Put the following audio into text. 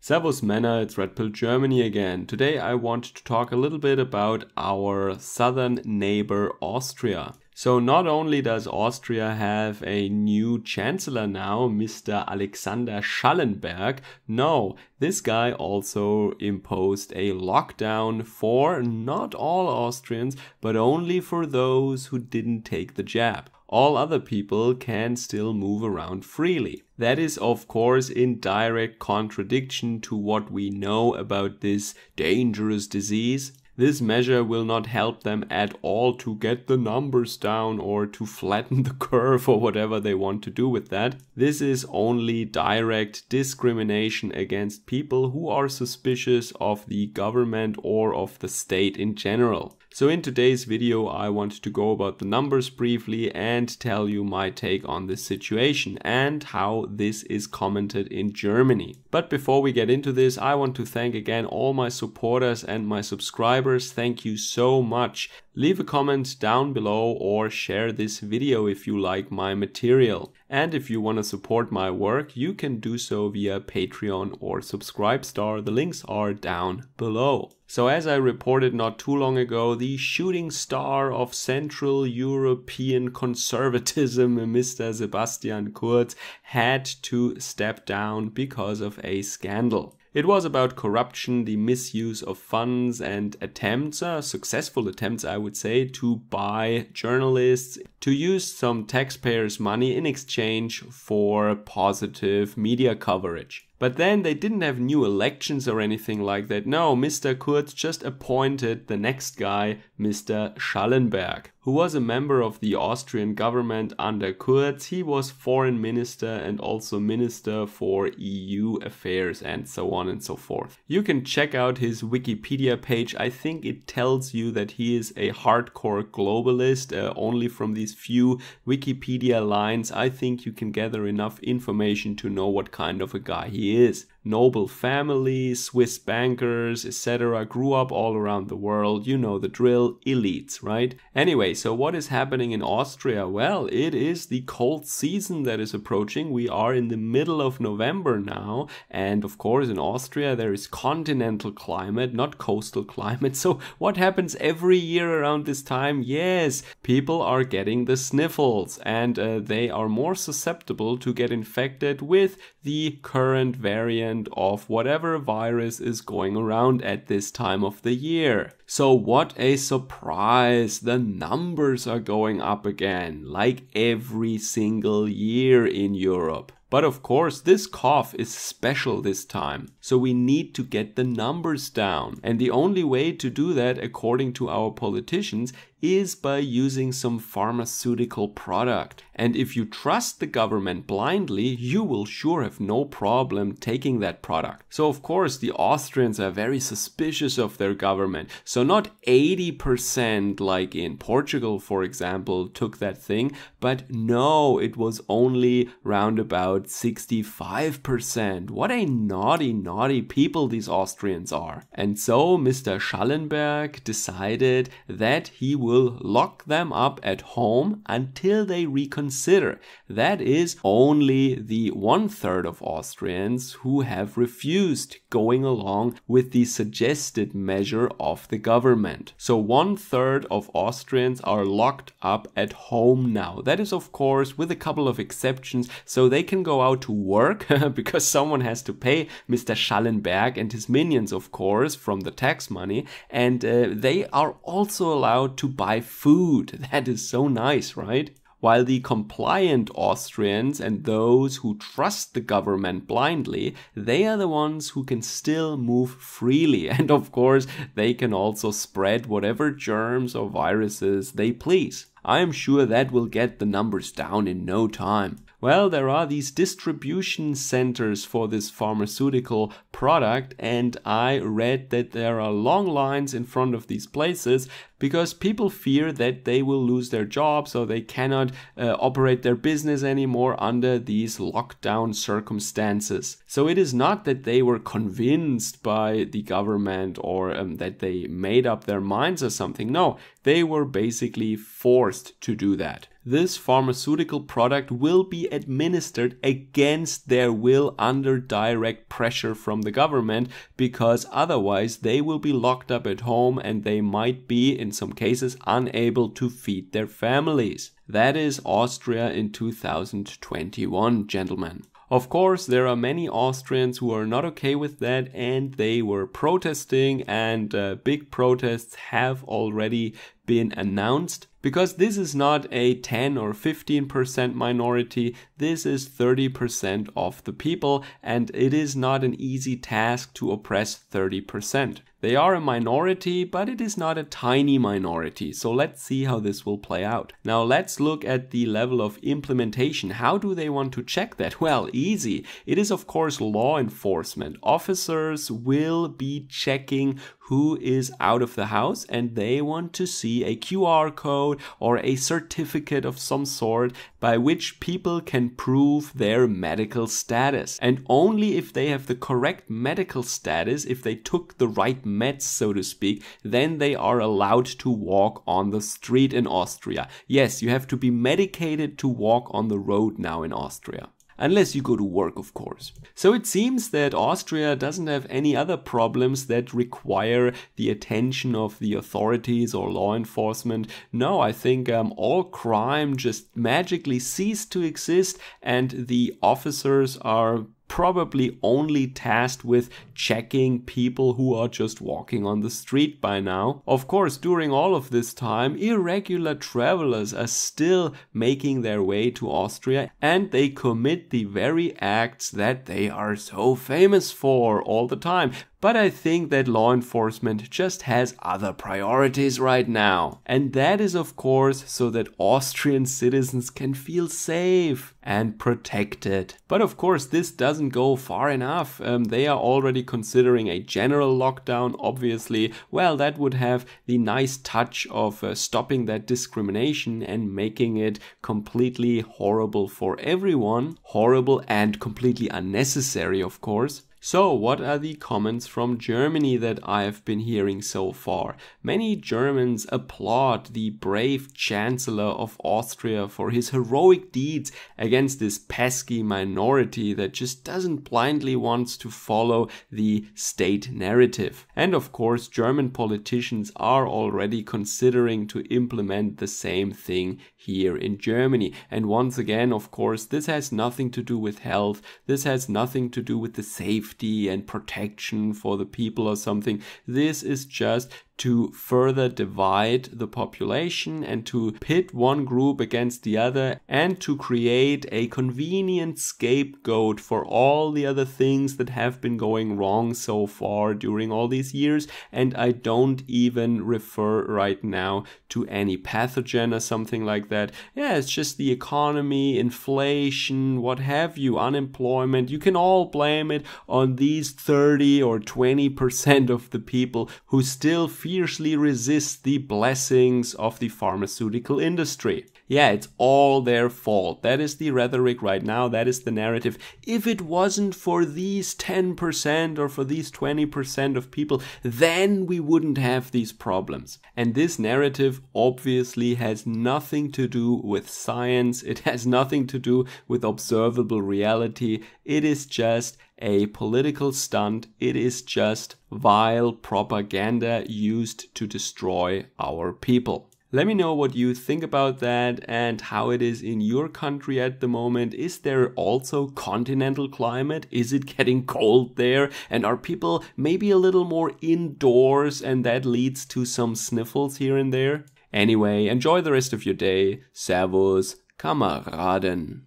Servus Männer, it's Red Pill Germany again. Today I want to talk a little bit about our southern neighbor Austria. So not only does Austria have a new chancellor now, Mr. Alexander Schallenberg, no, this guy also imposed a lockdown for not all Austrians, but only for those who didn't take the jab. All other people can still move around freely. That is, of course, in direct contradiction to what we know about this dangerous disease. This measure will not help them at all to get the numbers down or to flatten the curve or whatever they want to do with that. This is only direct discrimination against people who are suspicious of the government or of the state in general. So in today's video I want to go about the numbers briefly and tell you my take on this situation and how this is commented in Germany. But before we get into this, I want to thank again all my supporters and my subscribers. Thank you so much. Leave a comment down below or share this video if you like my material. And if you want to support my work, you can do so via Patreon or Subscribestar. The links are down below. So as I reported not too long ago, the shooting star of Central European conservatism, Mr. Sebastian Kurz, had to step down because of a scandal. It was about corruption, the misuse of funds and attempts, successful attempts I would say, to buy journalists, to use some taxpayers' money in exchange for positive media coverage. But then they didn't have new elections or anything like that. No, Mr. Kurz just appointed the next guy, Mr. Schallenberg, who was a member of the Austrian government under Kurz. He was foreign minister and also minister for EU affairs and so on and so forth. You can check out his Wikipedia page. I think it tells you that he is a hardcore globalist. Only from these few Wikipedia lines, I think you can gather enough information to know what kind of a guy he is. Noble family, Swiss bankers, etc. Grew up all around the world. You know the drill, elites, right? Anyway, so what is happening in Austria? Well, it is the cold season that is approaching. We are in the middle of November now. And of course, in Austria, there is continental climate, not coastal climate. So what happens every year around this time? Yes, people are getting the sniffles and they are more susceptible to get infected with the current variant of whatever virus is going around at this time of the year. So what a surprise, the numbers are going up again, like every single year in Europe. But of course, this cough is special this time, so we need to get the numbers down. And the only way to do that, according to our politicians, is by using some pharmaceutical product. And if you trust the government blindly, you will sure have no problem taking that product. So of course, the Austrians are very suspicious of their government. So not 80% like in Portugal, for example, took that thing, but no, it was only round about 65%. What a naughty people these Austrians are. And so Mr. Schallenberg decided that he will lock them up at home until they reconsider. That is only the 1/3 of Austrians who have refused going along with the suggested measure of the government. So 1/3 of Austrians are locked up at home now. That is of course with a couple of exceptions, so they can go out to work because someone has to pay Mr. Schallenberg and his minions, of course, from the tax money, and they are also allowed to buy food. That is so nice, right? While the compliant Austrians and those who trust the government blindly, they are the ones who can still move freely. And of course, they can also spread whatever germs or viruses they please. I am sure that will get the numbers down in no time. Well, there are these distribution centers for this pharmaceutical product, and I read that there are long lines in front of these places because people fear that they will lose their jobs or they cannot operate their business anymore under these lockdown circumstances. So it is not that they were convinced by the government or that they made up their minds or something. No, they were basically forced to do that. This pharmaceutical product will be administered against their will under direct pressure from the government, because otherwise they will be locked up at home and they might be, in some cases, unable to feed their families. That is Austria in 2021, gentlemen. Of course, there are many Austrians who are not okay with that, and they were protesting, and big protests have already been announced, because this is not a 10 or 15% minority, this is 30% of the people, and it is not an easy task to oppress 30%. They are a minority, but it is not a tiny minority, so let's see how this will play out. Now let's look at the level of implementation. How do they want to check that? Well, easy. It is of course law enforcement. Officers will be checking who is out of the house, and they want to see a QR code or a certificate of some sort by which people can prove their medical status. And only if they have the correct medical status, if they took the right meds, so to speak, then they are allowed to walk on the street in Austria. Yes, you have to be medicated to walk on the road now in Austria. Unless you go to work, of course. So it seems that Austria doesn't have any other problems that require the attention of the authorities or law enforcement. No, I think all crime just magically ceased to exist, and the officers are probably only tasked with checking people who are just walking on the street by now. Of course, during all of this time, irregular travelers are still making their way to Austria, and they commit the very acts that they are so famous for all the time. But I think that law enforcement just has other priorities right now. And that is, of course, so that Austrian citizens can feel safe and protected. But of course, this doesn't go far enough. They are already considering a general lockdown, obviously. Well, that would have the nice touch of stopping that discrimination and making it completely horrible for everyone. Horrible and completely unnecessary, of course. So, what are the comments from Germany that I have been hearing so far? Many Germans applaud the brave chancellor of Austria for his heroic deeds against this pesky minority that just doesn't blindly want to follow the state narrative. And of course, German politicians are already considering to implement the same thing here in Germany. And once again, of course, this has nothing to do with health. This has nothing to do with the safety and protection for the people or something. This is just to further divide the population and to pit one group against the other and to create a convenient scapegoat for all the other things that have been going wrong so far during all these years. And I don't even refer right now to any pathogen or something like that. Yeah, it's just the economy, inflation, what have you, unemployment. You can all blame it on these 30 or 20% of the people who still fiercely resist the blessings of the pharmaceutical industry. Yeah, it's all their fault. That is the rhetoric right now. That is the narrative. If it wasn't for these 10% or for these 20% of people, then we wouldn't have these problems. And this narrative obviously has nothing to do with science. It has nothing to do with observable reality. It is just a political stunt. It is just vile propaganda used to destroy our people. Let me know what you think about that and how it is in your country at the moment. Is there also continental climate? Is it getting cold there? And are people maybe a little more indoors and that leads to some sniffles here and there? Anyway, enjoy the rest of your day. Servus, Kameraden.